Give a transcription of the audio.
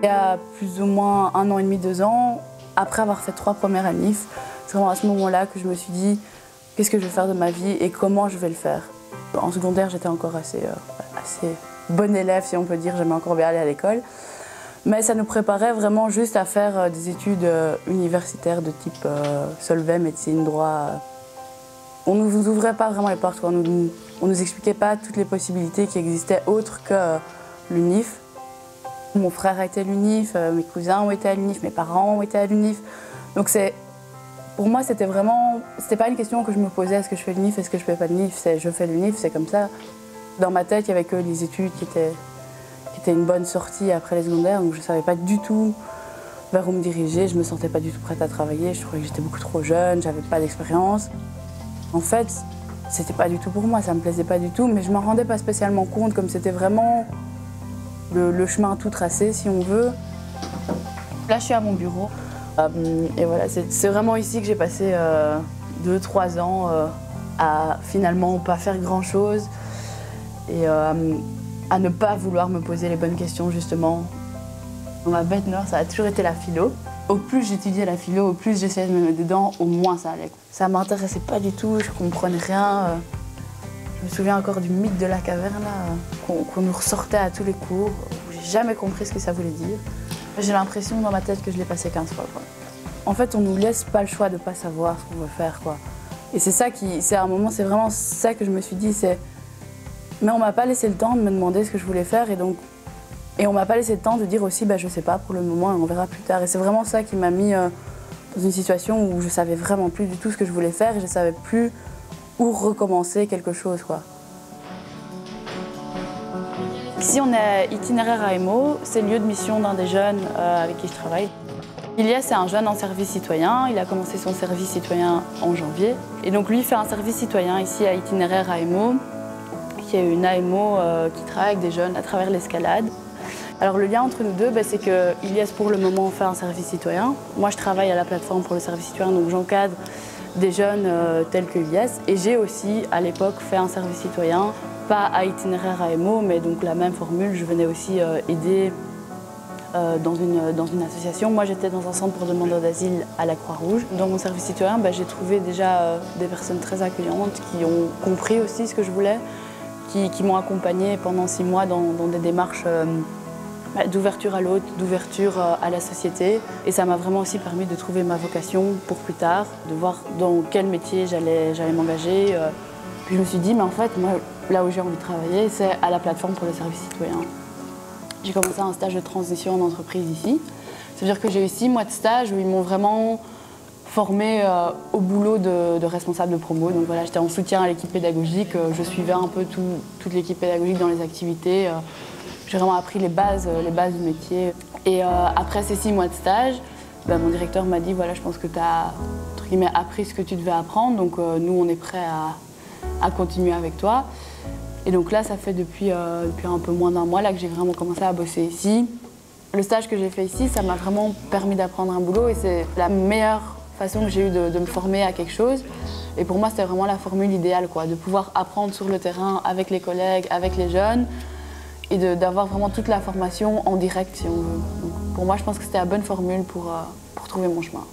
Il y a plus ou moins 1 an et demi, 2 ans, après avoir fait 3 premières ANIF, c'est vraiment à ce moment-là que je me suis dit qu'est-ce que je vais faire de ma vie et comment je vais le faire. En secondaire, j'étais encore assez bonne élève, si on peut dire, j'aimais encore bien aller à l'école. Mais ça nous préparait vraiment juste à faire des études universitaires de type Solvay, médecine, droit. On ne nous ouvrait pas vraiment les portes, quoi. On nous expliquait pas toutes les possibilités qui existaient autres que l'UNIF. Mon frère a été à l'UNIF, mes cousins ont été à l'UNIF, mes parents ont été à l'UNIF. Donc pour moi, c'était pas une question que je me posais, est-ce que je fais l'UNIF, est-ce que je fais pas l'UNIF, c'est je fais l'UNIF, c'est comme ça. Dans ma tête, il y avait que les études qui étaient une bonne sortie après les secondaires, donc je savais pas du tout vers où me diriger, je me sentais pas du tout prête à travailler, je trouvais que j'étais beaucoup trop jeune, j'avais pas d'expérience. En fait, c'était pas du tout pour moi, ça me plaisait pas du tout, mais je m'en rendais pas spécialement compte, comme c'était vraiment le chemin tout tracé, si on veut. Là, je suis à mon bureau. Et voilà, c'est vraiment ici que j'ai passé 2-3 ans à finalement pas faire grand-chose et à ne pas vouloir me poser les bonnes questions, justement. Dans ma bête noire, ça a toujours été la philo. Au plus j'étudiais la philo, au plus j'essayais de me mettre dedans, au moins ça allait. Ça m'intéressait pas du tout, je comprenais rien. Je me souviens encore du mythe de la caverne qu'on nous ressortait à tous les cours. J'ai jamais compris ce que ça voulait dire. J'ai l'impression dans ma tête que je l'ai passé 15 fois, quoi. En fait, on nous laisse pas le choix de pas savoir ce qu'on veut faire, quoi. Et c'est ça c'est à un moment, c'est vraiment ça que je me suis dit, mais on m'a pas laissé le temps de me demander ce que je voulais faire et on m'a pas laissé le temps de dire aussi, je sais pas pour le moment et on verra plus tard. Et c'est vraiment ça qui m'a mis dans une situation où je savais vraiment plus du tout ce que je voulais faire et je savais plus où recommencer quelque chose, quoi. Ici, on est itinéraire AMO, c'est le lieu de mission d'un des jeunes avec qui je travaille. Ilias, c'est un jeune en service citoyen, il a commencé son service citoyen en janvier. Et donc lui fait un service citoyen ici à itinéraire AMO, qui est une AMO qui travaille avec des jeunes à travers l'escalade. Alors le lien entre nous deux, c'est que Ilias pour le moment fait un service citoyen. Moi je travaille à la plateforme pour le service citoyen, donc j'encadre des jeunes tels que Ilias. Et j'ai aussi à l'époque fait un service citoyen, pas à itinéraire AMO, mais donc la même formule, je venais aussi aider dans une association. Moi, j'étais dans un centre pour demandeurs d'asile à la Croix-Rouge. Dans mon service citoyen, j'ai trouvé déjà des personnes très accueillantes qui ont compris aussi ce que je voulais, qui m'ont accompagnée pendant 6 mois dans des démarches d'ouverture à l'autre, d'ouverture à la société. Et ça m'a vraiment aussi permis de trouver ma vocation pour plus tard, de voir dans quel métier j'allais m'engager. Puis je me suis dit, mais en fait, moi, là où j'ai envie de travailler, c'est à la plateforme pour le service citoyen. J'ai commencé un stage de transition en entreprise ici. C'est-à-dire que j'ai eu 6 mois de stage où ils m'ont vraiment formée au boulot de responsable de promo. Donc voilà, j'étais en soutien à l'équipe pédagogique, je suivais un peu toute l'équipe pédagogique dans les activités. J'ai vraiment appris les bases du métier. Et après ces 6 mois de stage, mon directeur m'a dit, voilà, je pense que tu as entre guillemets, appris ce que tu devais apprendre, donc nous on est prêts à continuer avec toi. Et donc là, ça fait depuis un peu moins d'1 mois là, que j'ai vraiment commencé à bosser ici. Le stage que j'ai fait ici, ça m'a vraiment permis d'apprendre un boulot et c'est la meilleure façon que j'ai eue de me former à quelque chose. Et pour moi, c'était vraiment la formule idéale, quoi, de pouvoir apprendre sur le terrain avec les collègues, avec les jeunes et d'avoir vraiment toute la formation en direct, si on veut. Donc, pour moi, je pense que c'était la bonne formule pour trouver mon chemin.